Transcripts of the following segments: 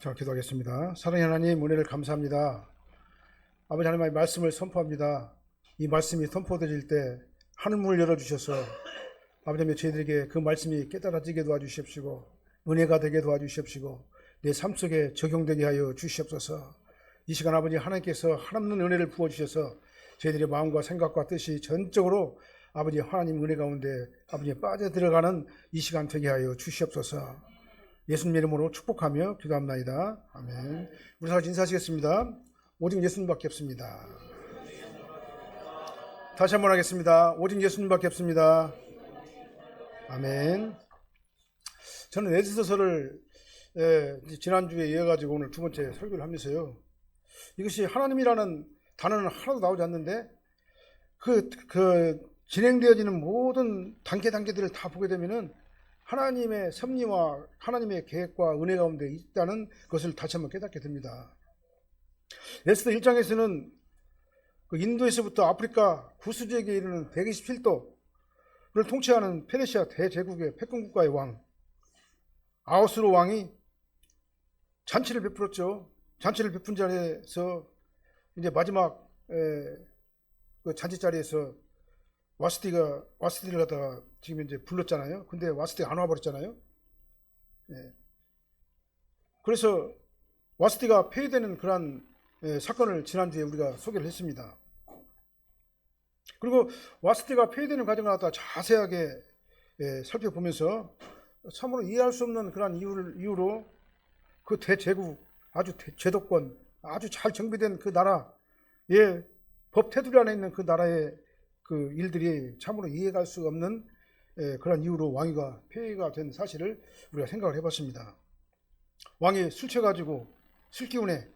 자, 기도하겠습니다. 사랑의 하나님, 은혜를 감사합니다. 아버지 하나님의 말씀을 선포합니다. 이 말씀이 선포되질 때 하늘문을 열어주셔서 아버지 하나님 저희들에게 그 말씀이 깨달아지게 도와주시옵시고 은혜가 되게 도와주시옵시고 내 삶 속에 적용되게 하여 주시옵소서. 이 시간 아버지 하나님께서 한없는 은혜를 부어주셔서 저희들의 마음과 생각과 뜻이 전적으로 아버지 하나님 은혜 가운데 아버지 빠져들어가는 이 시간 되게 하여 주시옵소서. 예수님 이름으로 축복하며 기도합나이다. 아멘. 우리 다 인사하시겠습니다. 오직 예수님밖에 없습니다. 다시 한번 하겠습니다. 오직 예수님밖에 없습니다. 아멘. 저는 에스더서를 지난주에 이어가지고 오늘 두 번째 설교를 하면서요, 이것이 하나님이라는 단어는 하나도 나오지 않는데 그 진행되어지는 모든 단계들을 다 보게 되면은 하나님의 섭리와 하나님의 계획과 은혜 가운데 있다는 것을 다시 한번 깨닫게 됩니다. 에스더 1장에서는 그 인도에서부터 아프리카 구수지역에 이르는 127도를 통치하는 페르시아 대제국의 패권국가의 왕 아하스로 왕이 잔치를 베풀었죠. 잔치를 베푼 자리에서 이제 마지막 그 잔치 자리에서 와스티를 갖다가 지금 이제 불렀잖아요. 근데 와스티가 안 와버렸잖아요. 그래서 와스티가 폐위되는 그러한 사건을 지난주에 우리가 소개를 했습니다. 그리고 와스티가 폐위되는 과정을 갖다가 자세하게 살펴보면서 참으로 이해할 수 없는 그러한 이유로 그 대제국, 아주 제도권, 아주 잘 정비된 그 나라의 법 테두리 안에 있는 그 나라의 그 일들이 참으로 이해갈 수 없는 그런 이유로 왕위가 폐위가 된 사실을 우리가 생각을 해봤습니다. 왕이 술 취해가지고 술기운에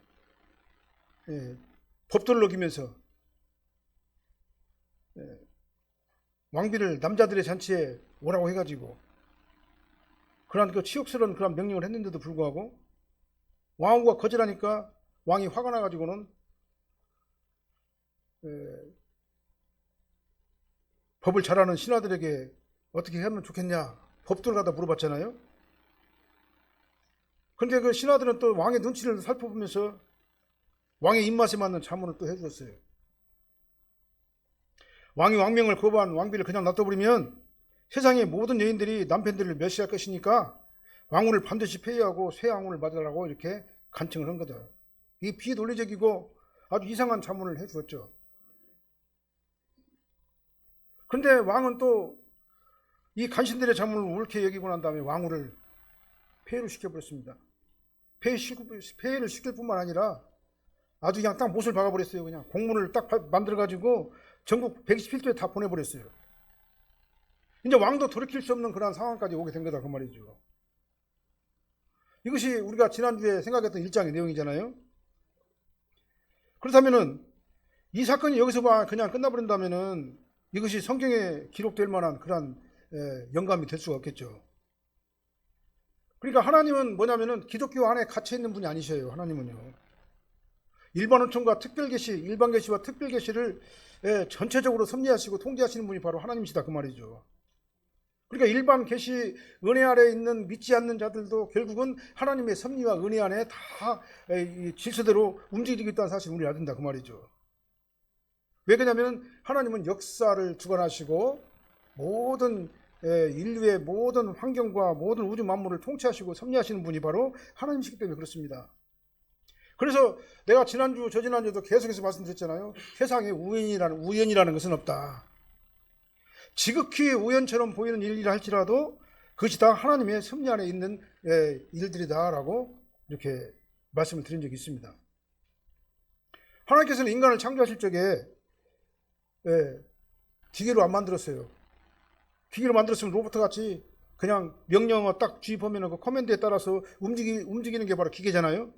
법도를 어기면서 왕비를 남자들의 잔치에 오라고 해가지고 그런 그 치욕스러운 그런 명령을 했는데도 불구하고 왕후가 거절하니까 왕이 화가 나가지고는 법을 잘하는 신하들에게 어떻게 하면 좋겠냐 법도를 갖다 물어봤잖아요. 그런데 그 신하들은 또 왕의 눈치를 살펴보면서 왕의 입맛에 맞는 자문을 또 해주었어요. 왕이 왕명을 거부한 왕비를 그냥 놔둬버리면 세상의 모든 여인들이 남편들을 멸시할 것이니까 왕후를 반드시 폐위하고 새 왕후를 맞으라고 이렇게 간청을 한 거죠. 이 비논리적이고 아주 이상한 자문을 해주었죠. 그런데 왕은 또 이 간신들의 자문을 옳게 여기고 난 다음에 왕후를 폐위를 시켜버렸습니다. 폐위를 시킬 뿐만 아니라 아주 그냥 딱 못을 박아버렸어요. 그냥 공문을 딱 만들어가지고 전국 127도에 다 보내버렸어요. 이제 왕도 돌이킬 수 없는 그런 상황까지 오게 된 거다 그 말이죠. 이것이 우리가 지난주에 생각했던 1장의 내용이잖아요. 그렇다면은 이 사건이 여기서 그냥 끝나버린다면은 이것이 성경에 기록될 만한 그런 영감이 될 수가 없겠죠. 그러니까 하나님은 뭐냐면은 기독교 안에 갇혀 있는 분이 아니셔요. 하나님은요. 일반 은총과 특별계시, 일반 계시와 특별계시를 전체적으로 섭리하시고 통제하시는 분이 바로 하나님이시다 그 말이죠. 그러니까 일반 계시 은혜 아래에 있는 믿지 않는 자들도 결국은 하나님의 섭리와 은혜 안에 다 질서대로 움직이고 있다는 사실을 우리가 알아야 된다 그 말이죠. 왜 그러냐면 하나님은 역사를 주관하시고 모든 인류의 모든 환경과 모든 우주 만물을 통치하시고 섭리하시는 분이 바로 하나님이시기 때문에 그렇습니다. 그래서 내가 지난주 저지난주도 계속해서 말씀드렸잖아요. 세상에 우연이라는 것은 없다. 지극히 우연처럼 보이는 일이라 할지라도 그것이 다 하나님의 섭리 안에 있는 일들이다라고 이렇게 말씀을 드린 적이 있습니다. 하나님께서는 인간을 창조하실 적에 기계로 안 만들었어요. 기계로 만들었으면 로봇같이 그냥 명령어 딱 주입하면 그 커맨드에 따라서 움직이는 게 바로 기계잖아요.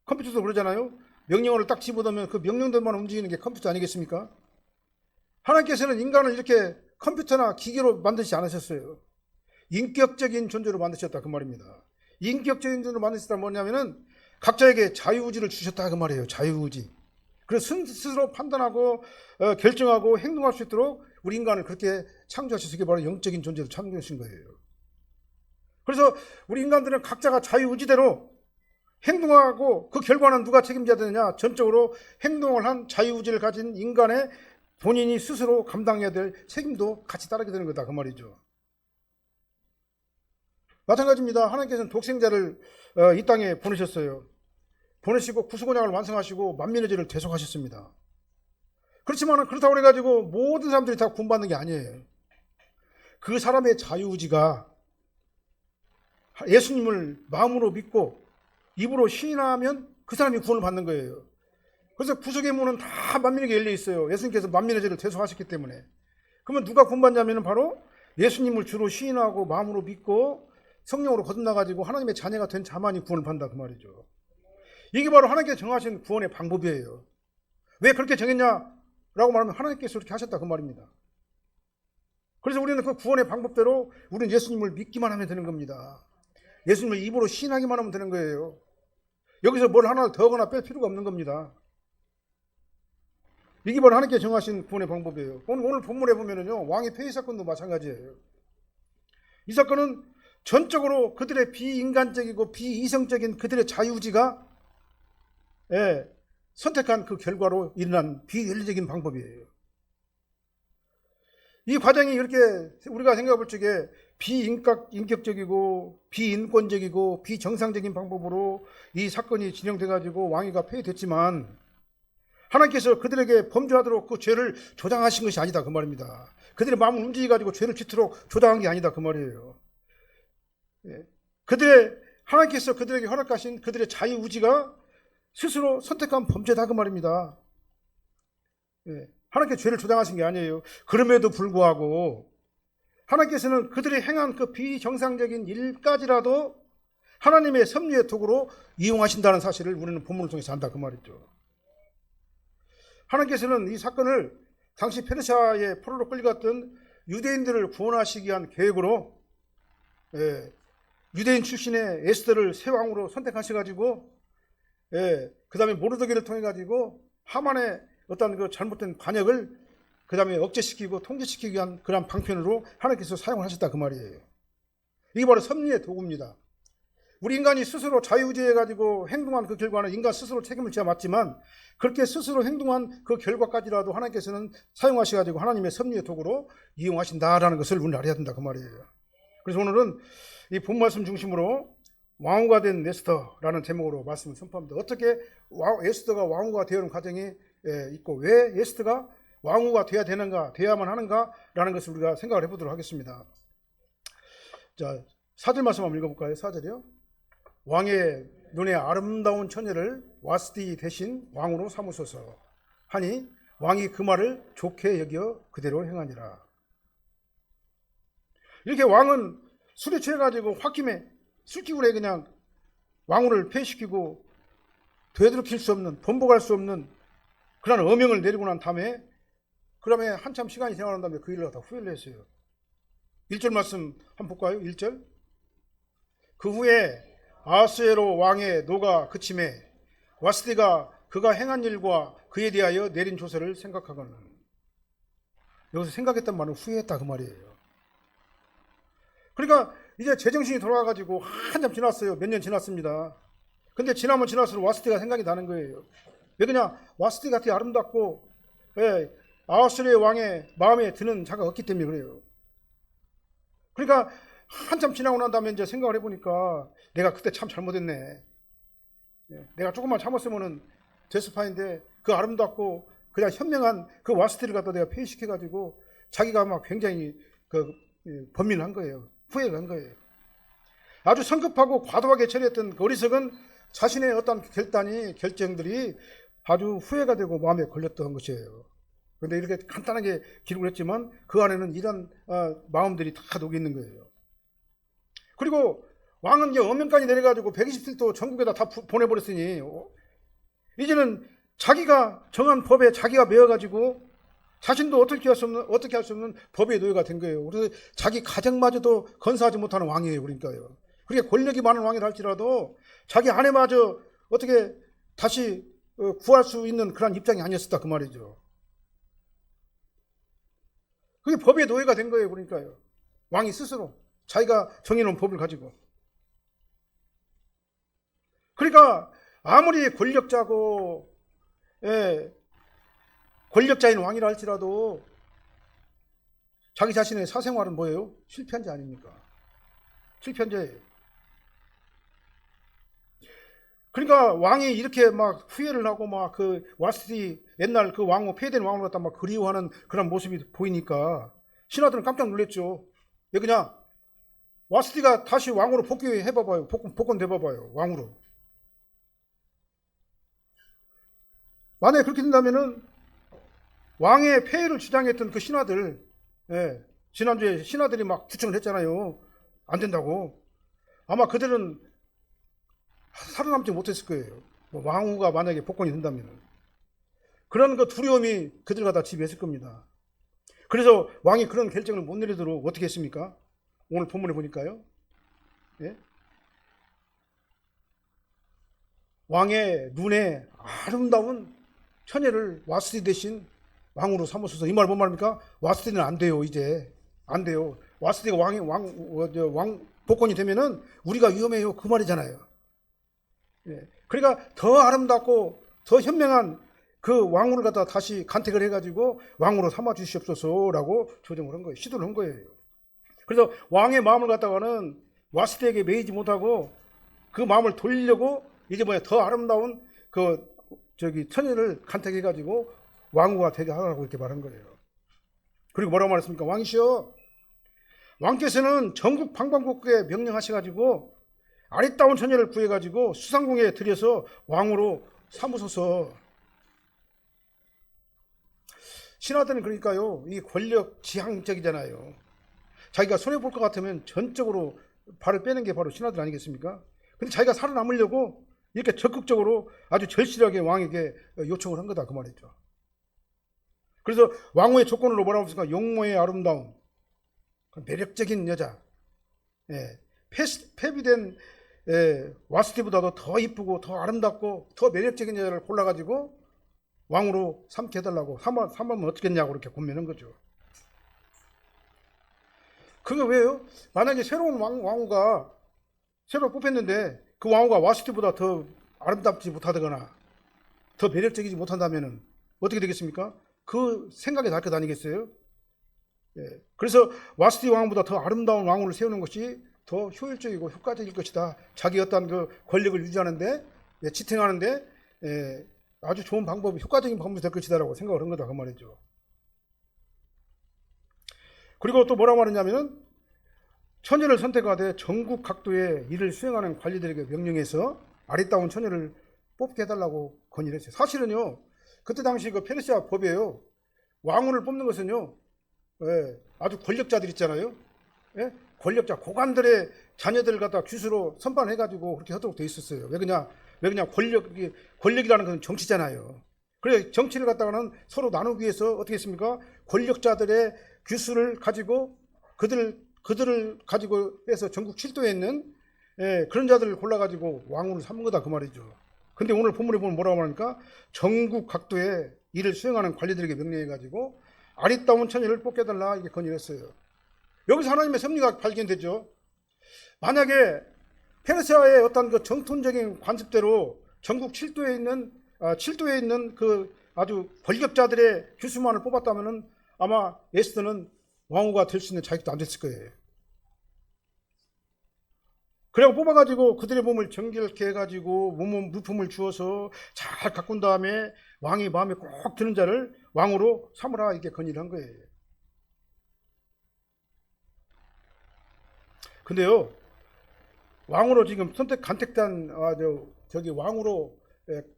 컴퓨터도 그러잖아요. 명령어를 딱 집어넣으면 그 명령대로만 움직이는 게 컴퓨터 아니겠습니까? 하나님께서는 인간을 이렇게 컴퓨터나 기계로 만드시지 않으셨어요. 인격적인 존재로 만드셨다 그 말입니다. 인격적인 존재로 만드셨다 뭐냐면은 각자에게 자유의지를 주셨다 그 말이에요. 자유의지. 그래서 스스로 판단하고 결정하고 행동할 수 있도록 우리 인간을 그렇게 창조하셔서 그게 바로 영적인 존재로 창조하신 거예요. 그래서 우리 인간들은 각자가 자유의지대로 행동하고 그 결과는 누가 책임져야 되느냐? 전적으로 행동을 한 자유의지를 가진 인간의 본인이 스스로 감당해야 될 책임도 같이 따르게 되는 거다 그 말이죠. 마찬가지입니다. 하나님께서는 독생자를 이 땅에 보내셨어요. 보내시고 구속언약을 완성하시고 만민의 죄를 대속하셨습니다. 그렇지만 그렇다고 해가지고 모든 사람들이 다 구원받는 게 아니에요. 그 사람의 자유의지가 예수님을 마음으로 믿고 입으로 시인하면 그 사람이 구원을 받는 거예요. 그래서 구속의 문은 다 만민에게 열려 있어요. 예수님께서 만민의 죄를 대속하셨기 때문에. 그러면 누가 구원받냐면 바로 예수님을 주로 시인하고 마음으로 믿고 성령으로 거듭나가지고 하나님의 자녀가 된 자만이 구원을 받는다 그 말이죠. 이게 바로 하나님께서 정하신 구원의 방법이에요. 왜 그렇게 정했냐라고 말하면 하나님께서 그렇게 하셨다 그 말입니다. 그래서 우리는 그 구원의 방법대로 우리는 예수님을 믿기만 하면 되는 겁니다. 예수님을 입으로 시인하기만 하면 되는 거예요. 여기서 뭘 하나 더하거나 뺄 필요가 없는 겁니다. 이게 바로 하나님께서 정하신 구원의 방법이에요. 오늘 본문에 보면은요, 왕의 폐위 사건도 마찬가지예요. 이 사건은 전적으로 그들의 비인간적이고 비이성적인 그들의 자유의지가 선택한 그 결과로 일어난 비윤리적인 방법이에요. 이 과정이 이렇게 우리가 생각해 볼 적에 비인격적이고 비인권적이고 비정상적인 방법으로 이 사건이 진행돼 가지고 왕위가 폐위됐지만 하나님께서 그들에게 범죄하도록 그 죄를 조장하신 것이 아니다 그 말입니다. 그들의 마음을 움직여 가지고 죄를 짓도록 조장한 게 아니다 그 말이에요. 하나님께서 그들에게 허락하신 그들의 자유의지가 스스로 선택한 범죄다 그 말입니다. 하나님께서 죄를 조장하신 게 아니에요. 그럼에도 불구하고 하나님께서는 그들이 행한 그 비정상적인 일까지라도 하나님의 섭리의 도구로 이용하신다는 사실을 우리는 본문을 통해서 안다 그 말이죠. 하나님께서는 이 사건을 당시 페르시아의 포로로 끌려갔던 유대인들을 구원하시기 위한 계획으로 유대인 출신의 에스더를 새 왕으로 선택하셔가지고 그 다음에 모르드게를 통해 가지고 하만의 어떤 그 잘못된 반역을 그 다음에 억제시키고 통제시키기 위한 그런 방편으로 하나님께서 사용을 하셨다 그 말이에요. 이게 바로 섭리의 도구입니다. 우리 인간이 스스로 자유의지해 가지고 행동한 그 결과는 인간 스스로 책임을 져야 맞지만 그렇게 스스로 행동한 그 결과까지라도 하나님께서는 사용하셔가지고 하나님의 섭리의 도구로 이용하신다라는 것을 우리는 알아야 된다 그 말이에요. 그래서 오늘은 이 본 말씀 중심으로 왕후가 된 에스더라는 제목으로 말씀을 선포합니다. 어떻게 에스더가 왕후가 되어오는 과정이 있고 왜 에스더가 왕후가 돼야 되는가, 돼야만 하는가라는 것을 우리가 생각을 해보도록 하겠습니다. 자, 4절 말씀 한번 읽어볼까요? 4절이요. 왕의 눈에 아름다운 처녀를 와스디 대신 왕으로 삼으소서 하니 왕이 그 말을 좋게 여겨 그대로 행하니라. 이렇게 왕은 술에 취해가지고 홧김에 술기운에 그냥 왕후를 폐시키고 되돌이킬 수 없는, 번복할 수 없는 그런 어명을 내리고 난 다음에 그 다음에 한참 시간이 지나간 다음에 그 일을 다 후회를 했어요. 1절 말씀 한번 볼까요? 1절. 그 후에 아하스웨로 왕의 노가 그침에 와스디가 그가 행한 일과 그에 대하여 내린 조서를 생각하거든. 여기서 생각했단 말은 후회했다 그 말이에요. 그러니까 이제 제정신이 돌아와가지고 한참 지났어요. 몇 년 지났습니다. 근데 지나면 지날수록 와스디가 생각이 나는 거예요. 왜 그냥 와스디 같이 아름답고 아하스웨로 왕의 마음에 드는 자가 없기 때문에 그래요. 그러니까 한참 지나고 난 다음에 이제 생각을 해보니까 내가 그때 참 잘못했네. 내가 조금만 참았으면은 데스파인데 그 아름답고 그냥 현명한 그 와스티를 갖다 내가 폐위시켜가지고 자기가 막 굉장히 범민을 한 거예요. 후회를 한 거예요. 아주 성급하고 과도하게 처리했던 그 어리석은 자신의 어떤 결정들이 아주 후회가 되고 마음에 걸렸던 것이에요. 그런데 이렇게 간단하게 기록을 했지만 그 안에는 이런 마음들이 다 녹여 있는 거예요. 그리고 왕은 이제 엄명까지 내려가지고 120도 전국에다 다 보내버렸으니 이제는 자기가 정한 법에 자기가 매여가지고 자신도 어떻게 할 수 없는 법의 노예가 된 거예요. 그래서 자기 가정마저도 건사하지 못하는 왕이에요. 그러니까요. 그렇게 권력이 많은 왕이라 할지라도 자기 아내마저 어떻게 다시 구할 수 있는 그런 입장이 아니었었다 그 말이죠. 그게 법의 노예가 된 거예요. 그러니까요. 왕이 스스로 자기가 정해놓은 법을 가지고. 그러니까 아무리 권력자고 권력자인 왕이라 할지라도 자기 자신의 사생활은 뭐예요? 실패한 자 아닙니까? 실패한 자예요. 그러니까 왕이 이렇게 막 후회를 하고 막 그 와스티 옛날 그 왕후 폐해된 왕을 갖다 막 그리워하는 그런 모습이 보이니까 신하들은 깜짝 놀랐죠. 왜 그냥 와스티가 다시 왕으로 복귀해봐봐요. 복권돼봐봐요. 왕으로. 만약에 그렇게 된다면은 왕의 폐해를 주장했던 그 신하들, 지난주에 신하들이 막 주청을 했잖아요. 안 된다고. 아마 그들은 살아남지 못했을 거예요. 뭐 왕후가 만약에 복권이 된다면. 그런 그 두려움이 그들과 다 지배했을 겁니다. 그래서 왕이 그런 결정을 못 내리도록 어떻게 했습니까? 오늘 본문에 보니까요. 예? 왕의 눈에 아름다운 처녀를 와스티 대신 왕으로 삼으소서. 이 말 뭔 말입니까? 와스티는 안 돼요. 이제 안 돼요. 와스티가 왕 복권이 되면은 우리가 위험해요. 그 말이잖아요. 예. 그러니까 더 아름답고 더 현명한 그 왕후를 갖다 다시 간택을 해가지고 왕으로 삼아 주시옵소서라고 조정을 한 거예요. 시도를 한 거예요. 그래서 왕의 마음을 갖다가는 와스티에게 매이지 못하고 그 마음을 돌리려고 이제 더 아름다운 그 처녀를 간택해가지고 왕후가 되게 하라고 이렇게 말한 거예요. 그리고 뭐라고 말했습니까? 왕이시여, 왕께서는 전국 방방곡곡에 명령하셔가지고 아리따운 처녀를 구해가지고 수상궁에 들여서 왕으로 삼으소서. 신하들은 그러니까요, 이 권력 지향적이잖아요. 자기가 손해볼 것 같으면 전적으로 발을 빼는 게 바로 신하들 아니겠습니까? 근데 자기가 살아남으려고 이렇게 적극적으로 아주 절실하게 왕에게 요청을 한 거다 그 말이죠. 그래서 왕후의 조건으로 뭐라고 했습니까? 용모의 아름다움, 매력적인 여자, 폐비된 와스티보다도 더 이쁘고 더 아름답고 더 매력적인 여자를 골라가지고 왕으로 삼게 해달라고. 삼으면 어떻겠냐고 이렇게 권면한 거죠. 그게 왜요? 만약에 새로운 왕후가 새로 뽑혔는데 그 왕후가 와스티보다 더 아름답지 못하거나 더 매력적이지 못한다면 어떻게 되겠습니까? 그 생각이 날 것 아니겠어요? 그래서 와스티 왕보다 더 아름다운 왕후를 세우는 것이 더 효율적이고 효과적일 것이다. 자기 어떤 그 권력을 유지하는데, 지탱하는데 아주 좋은 방법이, 효과적인 방법이 될 것이다라고 생각을 한 거다 그 말이죠. 그리고 또 뭐라고 말했냐면은 처녀를 선택하되 전국 각도에 일을 수행하는 관리들에게 명령해서 아리따운 처녀를 뽑게 해달라고 건의를 했어요. 사실은요, 그때 당시 그 페르시아 법이에요. 왕후를 뽑는 것은요, 아주 권력자들 있잖아요. 권력자 고관들의 자녀들을 갖다 규수로 선반해가지고 그렇게 하도록 돼 있었어요. 왜 그냥 권력이라는 건 정치잖아요. 그래 정치를 갖다가는 서로 나누기 위해서 어떻게 했습니까? 권력자들의 규수를 가지고 그들을 가지고 해서 전국 칠도에 있는 그런 자들을 골라가지고 왕후를 삼은 거다 그 말이죠. 근데 오늘 본문에 보면 뭐라고 말합니까? 전국 각도에 일을 수행하는 관리들에게 명령해가지고 아리따운 처녀를 뽑게해달라 이렇게 건의를 했어요. 여기서 하나님의 섭리가 발견되죠. 만약에 페르시아의 어떤 그 정통적인 관습대로 전국 칠도에 있는 그 아주 권력자들의 규수만을 뽑았다면은 아마 에스더는 왕후가 될 수 있는 자격도 안 됐을 거예요. 그래고 뽑아가지고 그들의 몸을 정결케 해가지고 몸 물품을 주어서 잘 가꾼 다음에 왕이 마음에 꼭 드는 자를 왕으로 삼으라 이렇게 건의를 한 거예요. 근데요, 왕으로 지금 간택된 왕으로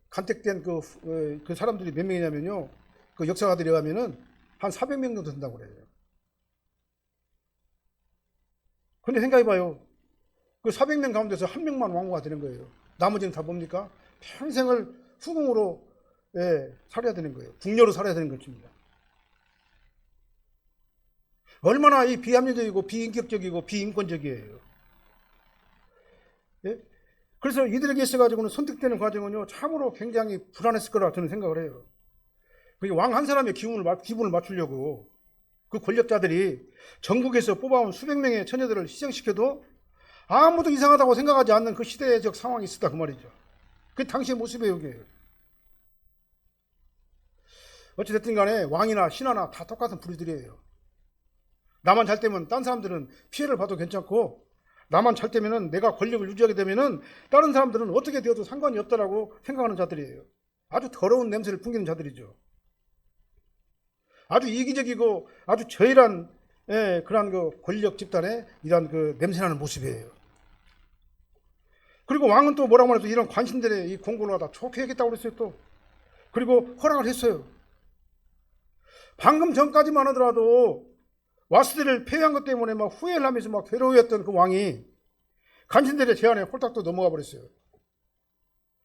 간택된 그 사람들이 몇 명이냐면요, 그 역사가들에 가면은 한 400명 정도 된다고 그래요. 근데 생각해봐요. 그 400명 가운데서 한 명만 왕후가 되는 거예요. 나머지는 다 뭡니까? 평생을 후궁으로 살아야 되는 거예요. 궁녀로 살아야 되는 것입니다. 얼마나 이 비합리적이고 비인격적이고 비인권적이에요. 그래서 이들에게 있어가지고는 선택되는 과정은요, 참으로 굉장히 불안했을 거라 저는 생각을 해요. 왕 한 사람의 기분을 맞추려고 그 권력자들이 전국에서 뽑아온 수백 명의 처녀들을 희생시켜도 아무도 이상하다고 생각하지 않는 그 시대적 상황이 있었다 그 말이죠. 그게 당시의 모습이에요, 이게. 어찌됐든 간에 왕이나 신하나 다 똑같은 부류들이에요. 나만 잘 되면 딴 사람들은 피해를 봐도 괜찮고, 나만 잘 되면은 내가 권력을 유지하게 되면은 다른 사람들은 어떻게 되어도 상관이 없다라고 생각하는 자들이에요. 아주 더러운 냄새를 풍기는 자들이죠. 아주 이기적이고 아주 저열한 그러한 그 권력 집단의 이러한 그 냄새나는 모습이에요. 그리고 왕은 또 뭐라고 말해서 이런 관신들의 이 공고를 다 좋게 했겠다고 그랬어요 또. 그리고 허락을 했어요. 방금 전까지만 하더라도 와스들을 폐위한 것 때문에 막 후회를 하면서 막 괴로워했던 그 왕이 간신들의 제안에 홀딱 또 넘어가 버렸어요.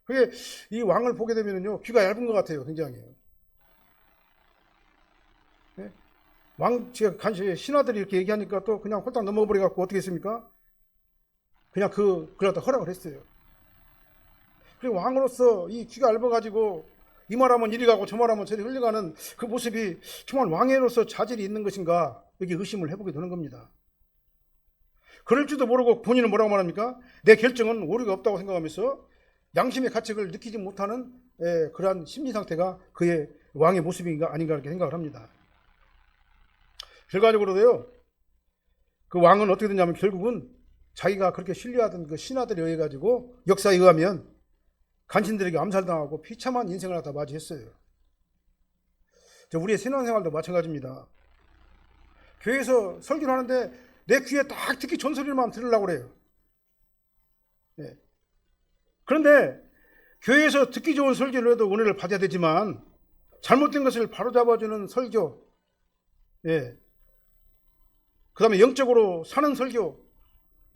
그게 이 왕을 보게 되면요 귀가 얇은 것 같아요, 굉장히. 네? 왕 제가 간신 신하들이 이렇게 얘기하니까 또 그냥 홀딱 넘어가 버려 갖고 어떻게 했습니까? 그냥 그러다 허락을 했어요. 그리고 왕으로서 이 귀가 얇아가지고 이 말하면 이리 가고 저 말하면 저리 흘러가는 그 모습이 정말 왕으로서 자질이 있는 것인가, 여기 의심을 해보게 되는 겁니다. 그럴 줄도 모르고 본인은 뭐라고 말합니까? 내 결정은 오류가 없다고 생각하면서 양심의 가책을 느끼지 못하는 그러한 심리 상태가 그의 왕의 모습인가 아닌가 이렇게 생각을 합니다. 결과적으로도요, 그 왕은 어떻게 됐냐면 결국은 자기가 그렇게 신뢰하던 그 신하들에 의해 가지고 역사에 의하면 간신들에게 암살당하고 비참한 인생을 하다 맞이했어요. 우리의 신앙생활도 마찬가지입니다. 교회에서 설교를 하는데 내 귀에 딱 듣기 좋은 소리만 들으려고 그래요. 네. 그런데 교회에서 듣기 좋은 설교를 해도 은혜를 받아야 되지만 잘못된 것을 바로잡아주는 설교, 그 다음에 영적으로 사는 설교,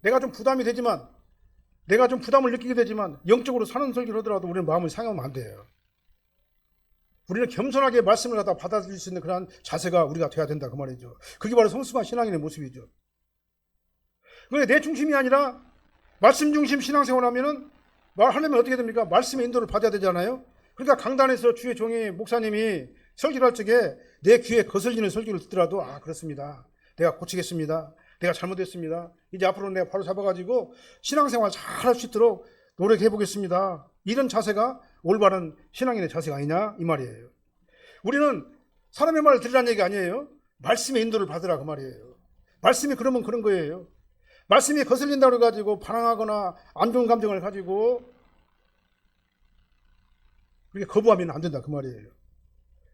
내가 좀 부담이 되지만, 내가 좀 부담을 느끼게 되지만 영적으로 사는 설교를 하더라도 우리는 마음을 상하면 안 돼요. 우리는 겸손하게 말씀을 갖다 받아들일 수 있는 그런 자세가 우리가 돼야 된다 그 말이죠. 그게 바로 성숙한 신앙인의 모습이죠. 그런데 내 중심이 아니라 말씀 중심 신앙생활 하면은 하려면 어떻게 됩니까? 말씀의 인도를 받아야 되잖아요. 그러니까 강단에서 주의 종이 목사님이 설교를 할 적에 내 귀에 거슬리는 설교를 듣더라도 그렇습니다. 내가 고치겠습니다. 내가 잘못했습니다. 이제 앞으로 내가 바로 잡아가지고 신앙생활 잘 할 수 있도록 노력해 보겠습니다. 이런 자세가 올바른 신앙인의 자세가 아니냐 이 말이에요. 우리는 사람의 말을 들으라는 얘기가 아니에요. 말씀의 인도를 받으라 그 말이에요. 말씀이 그러면 그런 거예요. 말씀이 거슬린다고 해가지고 반항하거나 안 좋은 감정을 가지고 그렇게 거부하면 안 된다 그 말이에요.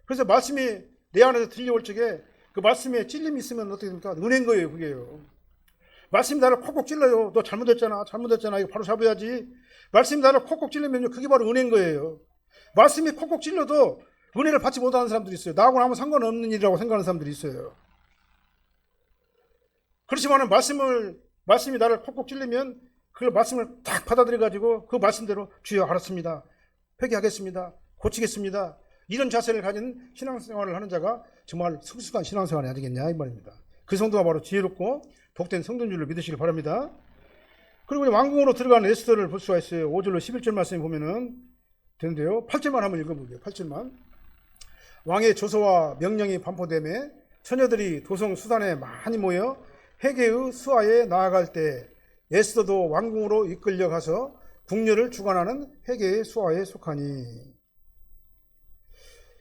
그래서 말씀이 내 안에서 들려올 적에 그 말씀에 찔림이 있으면 어떻게 됩니까? 은혜인 거예요, 그게요. 말씀이 나를 콕콕 찔러요. 너 잘못했잖아. 이거 바로 잡아야지. 말씀이 나를 콕콕 찔르면요, 그게 바로 은혜인 거예요. 말씀이 콕콕 찔러도 은혜를 받지 못하는 사람들이 있어요. 나하고는 아무 상관없는 일이라고 생각하는 사람들이 있어요. 그렇지만 말씀이 나를 콕콕 찔리면 그 말씀을 딱 받아들여가지고 그 말씀대로 주여 알았습니다. 회개하겠습니다. 고치겠습니다. 이런 자세를 가진 신앙생활을 하는 자가 정말 성숙한 신앙생활이 아니겠냐 이 말입니다. 그 성도가 바로 지혜롭고 복된 성도인 줄로 믿으시길 바랍니다. 그리고 왕궁으로 들어가는 에스더를 볼 수가 있어요. 5절로 11절 말씀에 보면은 되는데요. 8절만 한번 읽어볼게요. 8절만. 왕의 조서와 명령이 반포되매 처녀들이 도성 수단에 많이 모여 헤게의 수하에 나아갈 때 에스더도 왕궁으로 이끌려 가서 궁녀를 주관하는 헤게의 수하에 속하니.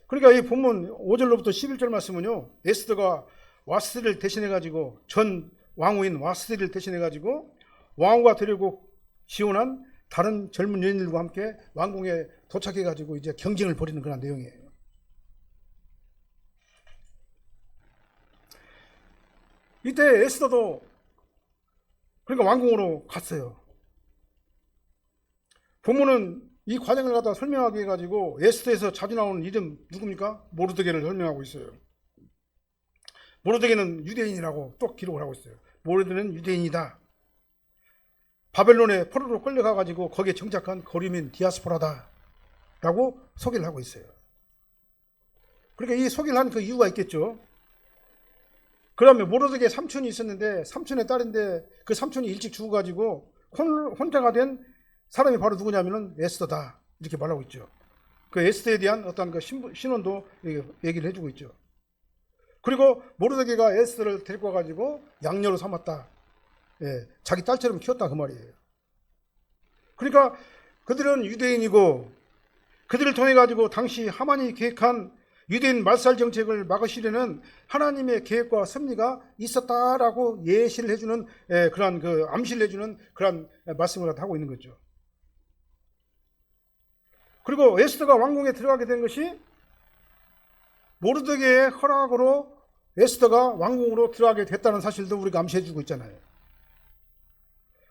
그러니까 이 본문 5절로부터 11절 말씀은요, 에스더가 와스디를 대신해가지고 전 왕후인 와스디를 대신해가지고 왕후가 되려고 지원한 다른 젊은 여인들과 함께 왕궁에 도착해가지고 이제 경쟁을 벌이는 그런 내용이에요. 이때 에스더도 그러니까 왕궁으로 갔어요. 본문은 이 과정을 갖다 설명하기 해가지고 에스더에서 자주 나오는 이름 누굽니까? 모르드게를 설명하고 있어요. 모르드게는 유대인이라고 또 기록을 하고 있어요. 모르드게는 유대인이다. 바벨론에 포로로 끌려가가지고 거기에 정착한 거류민 디아스포라다 라고 소개를 하고 있어요. 그러니까 이 소개를 한 그 이유가 있겠죠. 그 다음에 모르드게 삼촌이 있었는데 삼촌의 딸인데 그 삼촌이 일찍 죽어가지고 혼자가 된 사람이 바로 누구냐면은 에스더다 이렇게 말하고 있죠. 그 에스더에 대한 어떤 그 신원도 얘기를 해주고 있죠. 그리고 모르드게가 에스더를 데리고 와가지고 양녀로 삼았다. 자기 딸처럼 키웠다 그 말이에요. 그러니까 그들은 유대인이고 그들을 통해 가지고 당시 하만이 계획한 유대인 말살 정책을 막으시려는 하나님의 계획과 섭리가 있었다라고 예시를 해주는 그러한 그 암시를 해주는 그러한 말씀을 하고 있는 거죠. 그리고 에스더가 왕궁에 들어가게 된 것이 모르드게의 허락으로 에스더가 왕궁으로 들어가게 됐다는 사실도 우리가 암시해주고 있잖아요.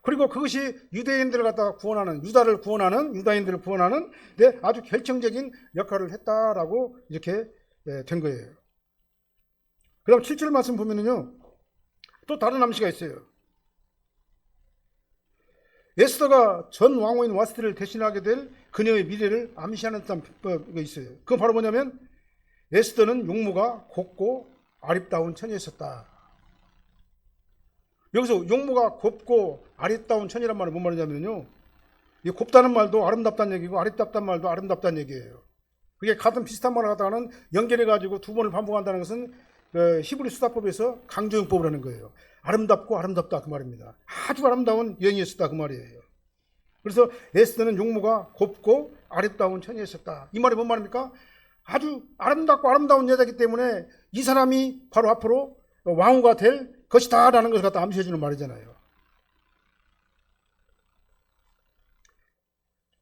그리고 그것이 유대인들을 갖다가 구원하는, 유다를 구원하는, 유다인들을 구원하는 아주 결정적인 역할을 했다라고 이렇게 된 거예요. 그 다음 7절 말씀 보면은요, 또 다른 암시가 있어요. 에스더가 전 왕후인 와스티를 대신하게 될 그녀의 미래를 암시하는 게 있어요. 그건 바로 뭐냐면, 에스더는 용모가 곱고 아름다운 처녀였었다. 여기서 용모가 곱고 아름다운 처녀란 말은 뭔 말이냐면요, 이 곱다는 말도 아름답다는 얘기고 아름답다는 말도 아름답다는 얘기예요. 그게 같은 비슷한 말을 갖다가는 연결해가지고 두 번을 반복한다는 것은 히브리 수다법에서 강조용법을 하는 거예요. 아름답고 아름답다 그 말입니다. 아주 아름다운 여인이었다 그 말이에요. 그래서 에스더는 용모가 곱고 아름다운 처녀였었다. 이 말이 뭔 말입니까? 아주 아름답고 아름다운 여자이기 때문에 이 사람이 바로 앞으로 왕후가 될 것이다 라는 것을 갖다 암시해주는 말이잖아요.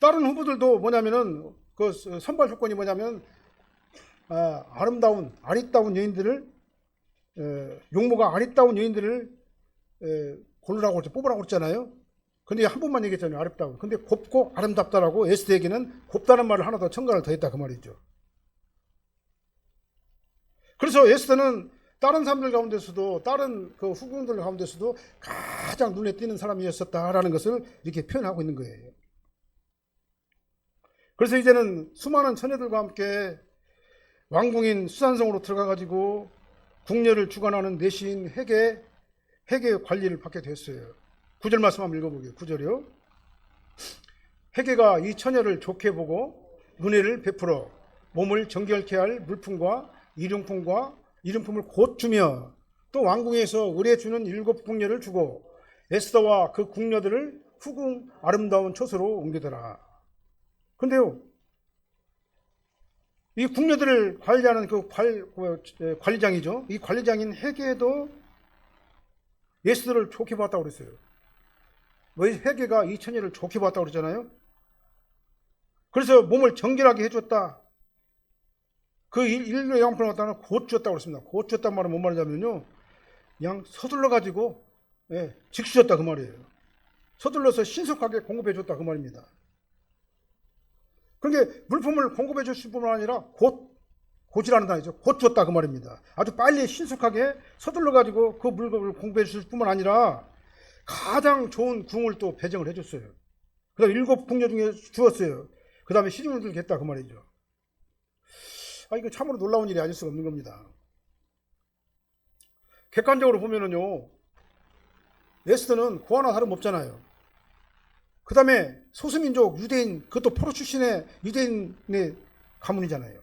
다른 후보들도 뭐냐면은 그 선발 조건이 뭐냐면 아름다운 여인들을 용모가 아름다운 여인들을 고르라고 뽑으라고 그랬잖아요. 근데 한 번만 얘기했잖아요. 아름다운. 근데 곱고 아름답다라고 에스더에게는 곱다는 말을 하나 더 첨가를 더했다 그 말이죠. 그래서 에스더는 다른 사람들 가운데서도 다른 그 후궁들 가운데서도 가장 눈에 띄는 사람이었었다라는 것을 이렇게 표현하고 있는 거예요. 그래서 이제는 수많은 처녀들과 함께 왕궁인 수산성으로 들어가가지고 궁녀를 주관하는 내시인 헤게의 관리를 받게 됐어요. 9절 말씀 한번 읽어보게요. 9절이요. 헤게가 이 처녀를 좋게 보고 은혜를 베풀어 몸을 정결케 할 물품과 일용품을 곧 주며 또 왕궁에서 의뢰 주는 7 궁녀를 주고 에스더와 그 궁녀들을 후궁 아름다운 처소로 옮기더라. 근데요, 이 궁녀들을 관리하는 그 관리장이죠. 이 관리장인 헤게도 에스더를 좋게 봤다고 그랬어요. 왜 헤게가 이 처녀를 좋게 봤다고 그러잖아요. 그래서 몸을 정결하게 해줬다. 그 일로 양푼을 갖다가 곧 줬다고 그랬습니다. 곧 줬단 말은 뭔 말이냐면요, 그냥 서둘러 가지고 즉시 줬다 그 말이에요. 서둘러서 신속하게 공급해 줬다 그 말입니다. 그러니까 물품을 공급해 줬을 뿐만 아니라 곧이라는 단어죠. 곧 줬다 그 말입니다. 아주 빨리 신속하게 서둘러 가지고 그 물건을 공급해 줬을 뿐만 아니라 가장 좋은 궁을 또 배정을 해줬어요. 그 다음에 7 궁녀 중에 주었어요. 그 다음에 시중을 들겠다 그 말이죠. 이거 참으로 놀라운 일이 아닐 수가 없는 겁니다. 객관적으로 보면은요, 에스더는 고아나 다름없잖아요. 그 다음에 소수민족 유대인, 그것도 포로 출신의 유대인의 가문이잖아요.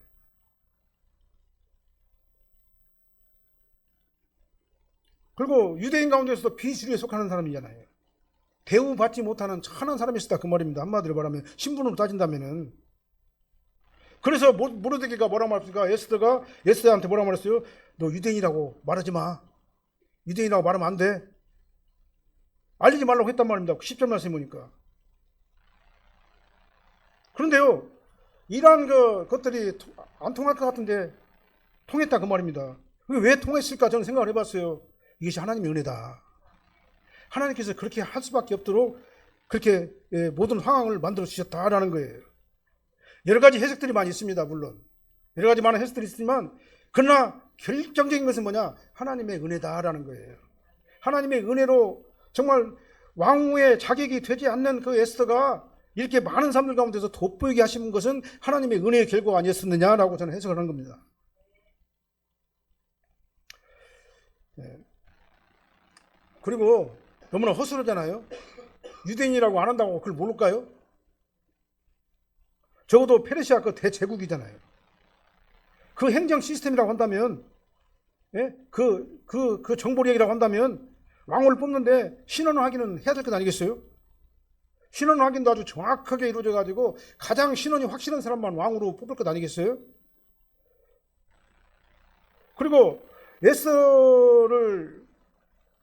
그리고 유대인 가운데서도 비주류에 속하는 사람이잖아요. 대우받지 못하는 천한 사람이었다 그 말입니다. 한마디로 말하면 신분으로 따진다면은. 그래서 모르드게가 뭐라고 말했습니까? 에스더가 에스더한테 뭐라고 말했어요? 너 유대인이라고 말하지 마. 유대인이라고 말하면 안 돼. 알리지 말라고 했단 말입니다. 10절 말씀해 보니까. 그런데요, 이러한 것들이 안 통할 것 같은데 통했다 그 말입니다. 왜 통했을까 저는 생각을 해봤어요. 이것이 하나님의 은혜다. 하나님께서 그렇게 할 수밖에 없도록 그렇게 모든 상황을 만들어 주셨다라는 거예요. 여러 가지 해석들이 많이 있습니다. 물론 여러 가지 많은 해석들이 있지만, 그러나 결정적인 것은 뭐냐? 하나님의 은혜다라는 거예요. 하나님의 은혜로 정말 왕후의 자격이 되지 않는 그 에스더가 이렇게 많은 사람들 가운데서 돋보이게 하신 것은 하나님의 은혜의 결과가 아니었느냐라고 저는 해석을 하는 겁니다. 그리고 너무나 허술하잖아요. 유대인이라고 안 한다고 그걸 모를까요? 적어도 페르시아 그 대제국이잖아요. 그 행정 시스템이라고 한다면, 그 정보력이라고 한다면 왕후를 뽑는데 신원을 하기는 해야 될 것 아니겠어요? 신원 확인도 아주 정확하게 이루어져 가지고 가장 신원이 확실한 사람만 왕으로 뽑을 것 아니겠어요? 그리고 에스더를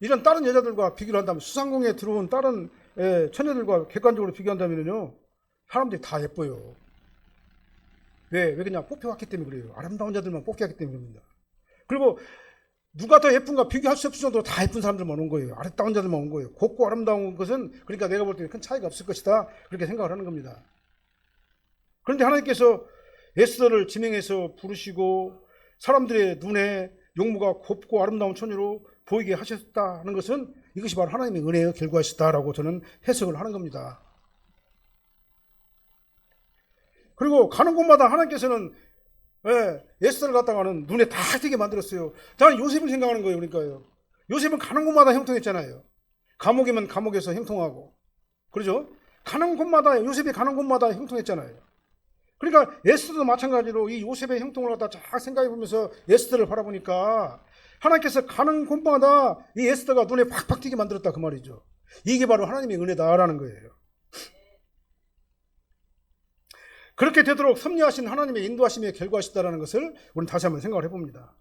이런 다른 여자들과 비교를 한다면, 수상궁에 들어온 다른 처녀들과 객관적으로 비교한다면요, 사람들이 다 예뻐요. 왜 그냥 뽑혀왔기 때문에 그래요. 아름다운 자들만 뽑게 하기 때문에 그럽니다. 그리고 누가 더 예쁜가 비교할 수 없을 정도로 다 예쁜 사람들만 온 거예요. 아름다운 자들만 온 거예요. 곱고 아름다운 것은 그러니까 내가 볼 때는 큰 차이가 없을 것이다, 그렇게 생각을 하는 겁니다. 그런데 하나님께서 에스더를 지명해서 부르시고 사람들의 눈에 용모가 곱고 아름다운 처녀로 보이게 하셨다는 것은 이것이 바로 하나님의 은혜의 결과이시다라고 저는 해석을 하는 겁니다. 그리고 가는 곳마다 하나님께서는 에스더를 갖다가는 눈에 다 띄게 만들었어요. 저는 요셉을 생각하는 거예요. 그러니까요. 요셉은 가는 곳마다 형통했잖아요. 감옥이면 감옥에서 형통하고, 그러죠? 가는 곳마다, 요셉이 가는 곳마다 형통했잖아요. 그러니까 에스더도 마찬가지로 이 요셉의 형통을 갖다 쫙 생각해 보면서 에스더를 바라보니까 하나님께서 가는 곳마다 이 에스더가 눈에 팍팍 띄게 만들었다, 그 말이죠. 이게 바로 하나님의 은혜다라는 거예요. 그렇게 되도록 섭리하신 하나님의 인도하심의 결과시다라는 것을 우리는 다시 한번 생각을 해봅니다.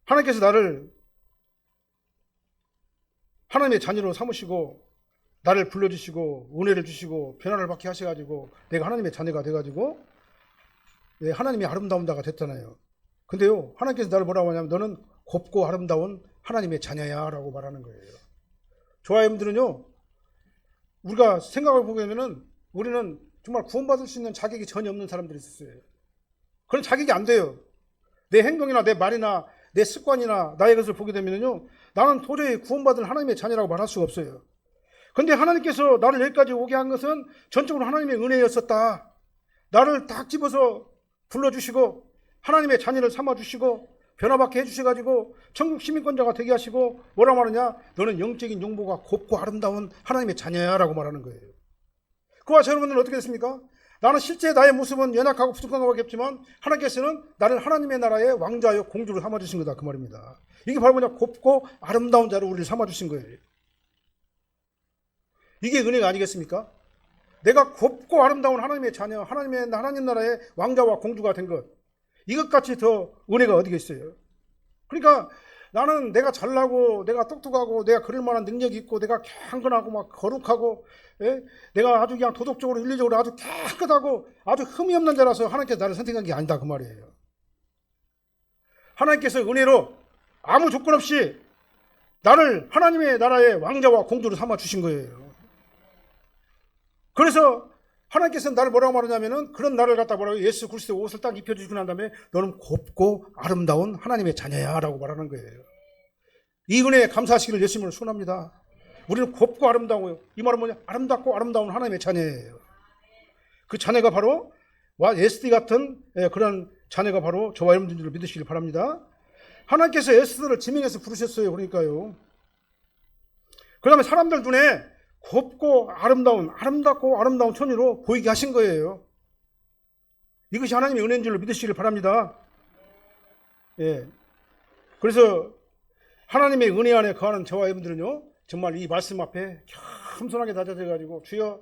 하나님께서 나를 하나님의 자녀로 삼으시고 나를 불러주시고 은혜를 주시고 변화를 받게 하셔가지고 내가 하나님의 자녀가 돼가지고 하나님의 아름다운 자가 됐잖아요. 근데요, 하나님께서 나를 뭐라고 하냐면 너는 곱고 아름다운 하나님의 자녀야 라고 말하는 거예요. 좋아요, 여러분들은요, 우리가 생각을 보게 되면은 우리는 정말 구원받을 수 있는 자격이 전혀 없는 사람들이 있었어요. 그런 자격이 안 돼요. 내 행동이나 내 말이나 내 습관이나 나의 것을 보게 되면요, 나는 도저히 구원받을 하나님의 자녀라고 말할 수가 없어요. 그런데 하나님께서 나를 여기까지 오게 한 것은 전적으로 하나님의 은혜였었다. 나를 딱 집어서 불러주시고 하나님의 자녀를 삼아주시고 변화받게 해주셔가지고 천국 시민권자가 되게 하시고 뭐라고 말하냐, 너는 영적인 용모가 곱고 아름다운 하나님의 자녀야 라고 말하는 거예요. 그와 저 여러분들은 어떻게 됐습니까? 나는 실제 나의 모습은 연약하고 부족한 것밖에 없지만 하나님께서는 나를 하나님의 나라의 왕자여 공주를 삼아주신 거다, 그 말입니다. 이게 바로 뭐냐, 곱고 아름다운 자로 우리를 삼아주신 거예요. 이게 은혜가 아니겠습니까? 내가 곱고 아름다운 하나님의 자녀, 하나님 나라의 왕자와 공주가 된 것, 이것같이 더 은혜가 어디 있어요? 그러니까 나는 내가 잘나고 내가 똑똑하고 내가 그럴 만한 능력이 있고 내가 경건하고 막 거룩하고, 내가 아주 그냥 도덕적으로 윤리적으로 아주 깨끗하고 아주 흠이 없는 자라서 하나님께서 나를 선택한 게 아니다, 그 말이에요. 하나님께서 은혜로 아무 조건 없이 나를 하나님의 나라의 왕자와 공주로 삼아 주신 거예요. 그래서 하나님께서는 나를 뭐라고 말하냐면은, 그런 나를 갖다 뭐라고, 예수 그리스도의 옷을 딱 입혀주시고 난 다음에 너는 곱고 아름다운 하나님의 자녀야 라고 말하는 거예요. 이 은혜에 감사하시기를 예수님을 소원합니다. 우리는 곱고 아름다워요. 이 말은 뭐냐, 아름답고 아름다운 하나님의 자녀예요. 그 자녀가 바로 에스더 같은 그런 자녀가 바로 저와 여러분들 줄 믿으시길 바랍니다. 하나님께서 에스더를 지명해서 부르셨어요. 그러니까요. 그 다음에 사람들 눈에 곱고 아름답고 아름다운 처녀로 보이게 하신 거예요. 이것이 하나님의 은혜인 줄로 믿으시길 바랍니다. 그래서 하나님의 은혜 안에 거하는 저와 여러분들은요, 정말 이 말씀 앞에 겸손하게 낮아져가지고, 주여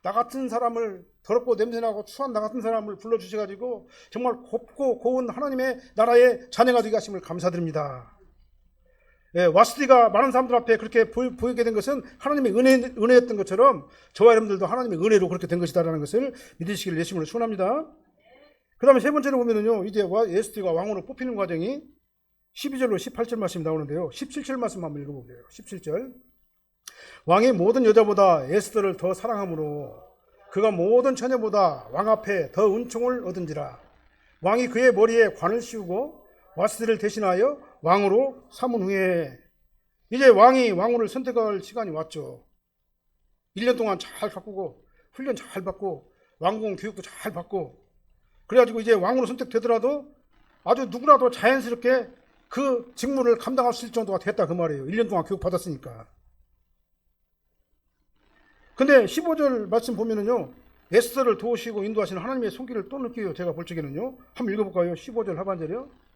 나 같은 사람을, 더럽고 냄새나고 추한 나 같은 사람을 불러주셔가지고 정말 곱고 고운 하나님의 나라의 자녀가 되게 하심을 감사드립니다. 와스디가 많은 사람들 앞에 그렇게 보이게 된 것은 하나님의 은혜였던 것처럼 저와 여러분들도 하나님의 은혜로 그렇게 된 것이다라는 것을 믿으시기를 예수님으로 소원합니다. 그 다음에 세 번째로 보면은요, 이제 에스더가 왕으로 뽑히는 과정이 12절로 18절 말씀이 나오는데요. 17절 말씀 한번 읽어볼게요. 17절. 왕이 모든 여자보다 에스더를 더 사랑하므로 그가 모든 처녀보다 왕 앞에 더 은총을 얻은지라. 왕이 그의 머리에 관을 씌우고 와스디를 대신하여 왕으로 삼은 후에, 이제 왕이 왕후를 선택할 시간이 왔죠. 1년 동안 잘 바꾸고 훈련 잘 받고 왕궁 교육도 잘 받고, 그래가지고 이제 왕으로 선택되더라도 아주 누구라도 자연스럽게 그 직무를 감당할 수 있을 정도가 됐다, 그 말이에요. 1년 동안 교육 받았으니까. 근데 15절 말씀 보면은요, 에스더를 도우시고 인도하시는 하나님의 손길을 또 느껴요. 제가 볼 적에는요. 한번 읽어볼까요? 15절 하반절이요.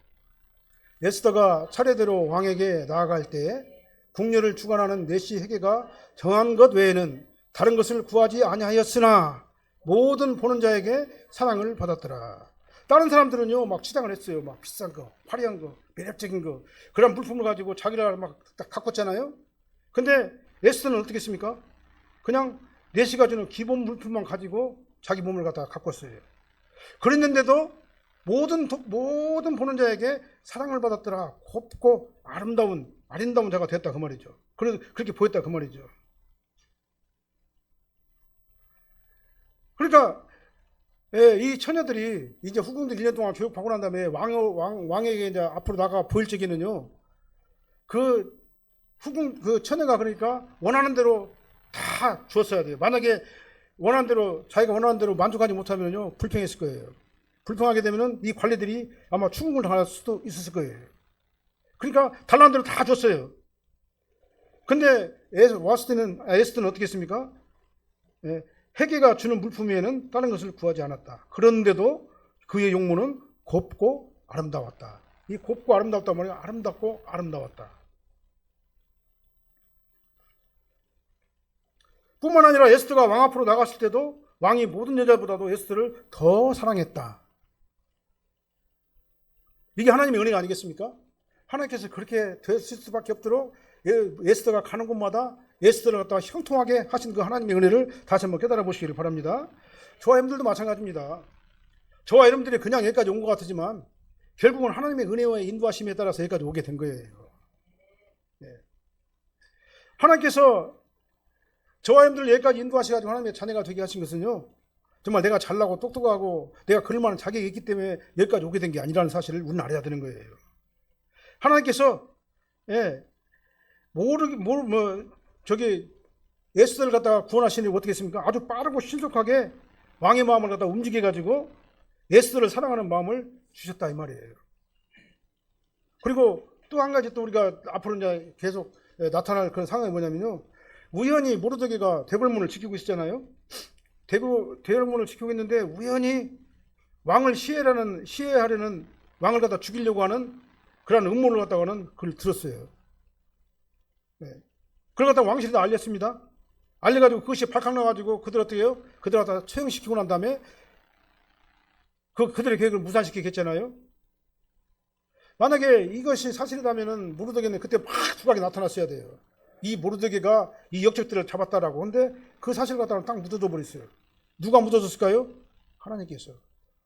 에스더가 차례대로 왕에게 나아갈 때 국녀를 주관하는 내시 회계가 정한 것 외에는 다른 것을 구하지 아니하였으나 모든 보는 자에게 사랑을 받았더라. 다른 사람들은요 막 치장을 했어요. 막 비싼 거, 화려한 거, 매력적인 거, 그런 물품을 가지고 자기가 막 딱 가꿨잖아요. 근데 에스더는 어떻게 했습니까? 그냥 내시가 주는 기본 물품만 가지고 자기 몸을 갖다가 가꿨어요. 그랬는데도 모든 보는 자에게 사랑을 받았더라. 곱고 아름다운 자가 됐다 그 말이죠. 그렇게 보였다 그 말이죠. 그러니까 이 처녀들이 이제 후궁들 1년 동안 교육받고 난 다음에 왕에게 이제 앞으로 나가 보일 적에는요, 그 후궁, 그 처녀가 그러니까 원하는 대로 다 주었어야 돼요. 만약에 자기가 원하는 대로 만족하지 못하면요, 불평했을 거예요. 불평하게 되면은 이 관리들이 아마 추궁을 당할 수도 있었을 거예요. 그러니까 달라는 대로 다 줬어요. 근데 에스더는 어떻게 했습니까? 헤게가 주는 물품 외에는 다른 것을 구하지 않았다. 그런데도 그의 용모는 곱고 아름다웠다. 이 곱고 아름다웠단 말이야. 아름답고 아름다웠다. 뿐만 아니라 에스더가 왕 앞으로 나갔을 때도 왕이 모든 여자보다도 에스더를 더 사랑했다. 이게 하나님의 은혜가 아니겠습니까? 하나님께서 그렇게 됐을 수밖에 없도록 에스더가 가는 곳마다 에스더를 갖다가 형통하게 하신 그 하나님의 은혜를 다시 한번 깨달아 보시기를 바랍니다. 저와 여러분들도 마찬가지입니다. 저와 여러분들이 그냥 여기까지 온 것 같지만 결국은 하나님의 은혜와의 인도하심에 따라서 여기까지 오게 된 거예요. 하나님께서 저와 여러분들 여기까지 인도하셔가지고 하나님의 자녀가 되게 하신 것은요, 정말 내가 잘나고 똑똑하고 내가 그럴 만한 자격이 있기 때문에 여기까지 오게 된 게 아니라는 사실을 우리는 알아야 되는 거예요. 하나님께서 에스더를 갖다가 구원하시는 게 어떻게 했습니까? 아주 빠르고 신속하게 왕의 마음을 갖다 움직여 가지고 에스더를 사랑하는 마음을 주셨다 이 말이에요. 그리고 또 한 가지 또 우리가 앞으로 이제 계속 나타날 그런 상황이 뭐냐면요, 우연히 모르드게가 대궐문을 지키고 있었잖아요. 대궐문을 지키고 있는데 우연히 왕을 시해하려는 왕을 갖다 죽이려고 하는 그런 음모를 갖다가는 그걸 들었어요. 그걸 갖다가 왕실에다 알렸습니다. 알려가지고 그것이 발칵나가지고 그들 어떻게 해요? 그들 갖다가 처형시키고 난 다음에 그들의 계획을 무산시키겠잖아요. 만약에 이것이 사실이라면은 모르드게는 그때 막 두각이 나타났어야 돼요. 이 모르드게가 이 역적들을 잡았다라고. 근데 그 사실을 갖다가 딱 묻어줘 버렸어요. 누가 묻어줬을까요? 하나님께서.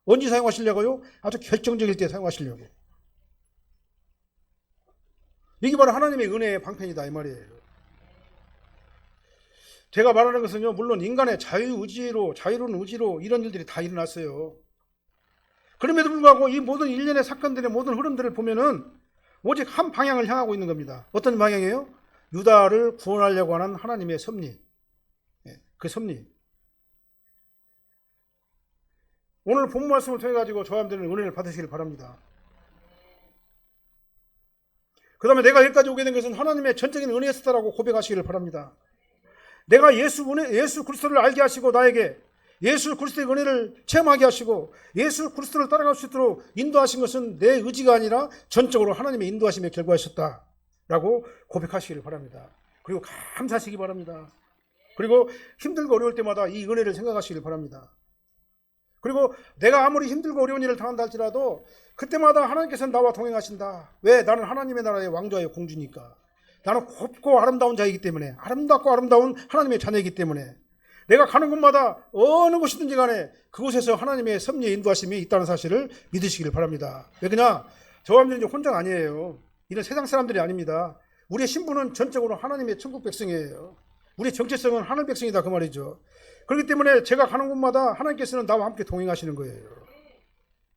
언제 사용하시려고요? 아주 결정적일 때 사용하시려고. 이게 바로 하나님의 은혜의 방편이다 이 말이에요. 제가 말하는 것은요, 물론 인간의 자유로운 의지로 이런 일들이 다 일어났어요. 그럼에도 불구하고 이 모든 일련의 사건들의 모든 흐름들을 보면은 오직 한 방향을 향하고 있는 겁니다. 어떤 방향이에요? 유다를 구원하려고 하는 하나님의 섭리. 그 섭리. 오늘 본 말씀을 통해 가지고 저와 여러분들은 은혜를 받으시길 바랍니다. 그 다음에 내가 여기까지 오게 된 것은 하나님의 전적인 은혜였다라고 고백하시기를 바랍니다. 내가 예수 그리스도를 알게 하시고 나에게 예수 그리스도의 은혜를 체험하게 하시고 예수 그리스도를 따라갈 수 있도록 인도하신 것은 내 의지가 아니라 전적으로 하나님의 인도하심의 결과였었다라고 고백하시기를 바랍니다. 그리고 감사하시기 바랍니다. 그리고 힘들고 어려울 때마다 이 은혜를 생각하시길 바랍니다. 그리고 내가 아무리 힘들고 어려운 일을 당한다 할지라도 그때마다 하나님께서는 나와 동행하신다. 왜? 나는 하나님의 나라의 왕좌의 공주니까. 나는 곱고 아름다운 자이기 때문에, 아름답고 아름다운 하나님의 자녀이기 때문에 내가 가는 곳마다 어느 곳이든지 간에 그곳에서 하나님의 섭리의 인도하심이 있다는 사실을 믿으시길 바랍니다. 왜 그냥 저와 여러분들이 혼자가 아니에요. 이런 세상 사람들이 아닙니다. 우리의 신분은 전적으로 하나님의 천국 백성이에요. 우리의 정체성은 하늘 백성이다 그 말이죠. 그렇기 때문에 제가 가는 곳마다 하나님께서는 나와 함께 동행하시는 거예요.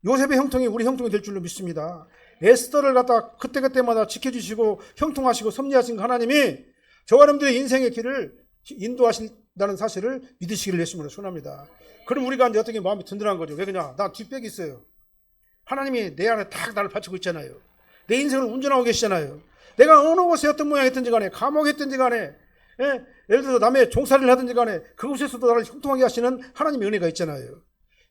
요셉의 형통이 우리 형통이 될 줄로 믿습니다. 에스더를 갖다 그때그때마다 지켜주시고 형통하시고 섭리하신 하나님이 저와 여러분들의 인생의 길을 인도하신다는 사실을 믿으시기를 예수님으로 소원합니다. 그럼 우리가 이제 어떻게 마음이 든든한 거죠. 왜 그냥 나 뒷백이 있어요. 하나님이 내 안에 딱 나를 바치고 있잖아요. 내 인생을 운전하고 계시잖아요. 내가 어느 곳에 어떤 모양이었든지 간에 감옥에 있든지 간에 예를 들어서 남의 종살이를 하든지 간에 그곳에서도 나를 형통하게 하시는 하나님의 은혜가 있잖아요.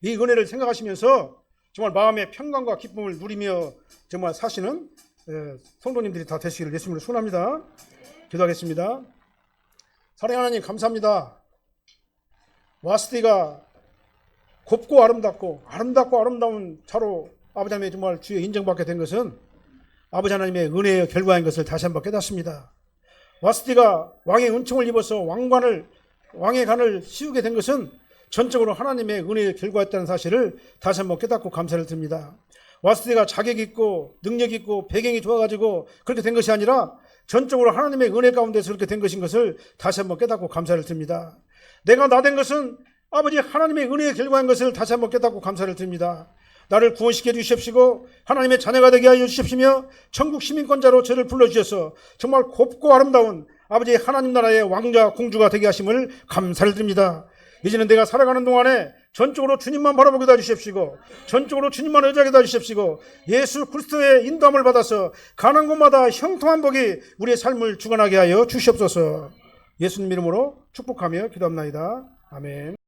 이 은혜를 생각하시면서 정말 마음의 평강과 기쁨을 누리며 정말 사시는 성도님들이 다 되시기를 예수님으로 소원합니다. 기도하겠습니다. 사랑하는 하나님 감사합니다. 와스디가 곱고 아름답고 아름다운 차로 아버지 하나님의 정말 주에 인정받게 된 것은 아버지 하나님의 은혜의 결과인 것을 다시 한번 깨닫습니다. 와스디가 왕의 은총을 입어서 왕의 간을 씌우게 된 것은 전적으로 하나님의 은혜의 결과였다는 사실을 다시 한번 깨닫고 감사를 드립니다. 와스디가 자격 있고 능력 있고 배경이 좋아가지고 그렇게 된 것이 아니라 전적으로 하나님의 은혜 가운데서 그렇게 된 것인 것을 다시 한번 깨닫고 감사를 드립니다. 내가 나된 것은 아버지 하나님의 은혜의 결과인 것을 다시 한번 깨닫고 감사를 드립니다. 나를 구원시켜 주십시고 하나님의 자녀가 되게 하여 주십시며 천국 시민권자로 저를 불러주셔서 정말 곱고 아름다운 아버지 하나님 나라의 왕자 공주가 되게 하심을 감사를 드립니다. 이제는 내가 살아가는 동안에 전적으로 주님만 바라보게 해주십시고 전적으로 주님만 의지하게 해주십시고 예수 그리스도의 인도함을 받아서 가는 곳마다 형통한 복이 우리의 삶을 주관하게 하여 주시옵소서. 예수님 이름으로 축복하며 기도합나이다. 아멘.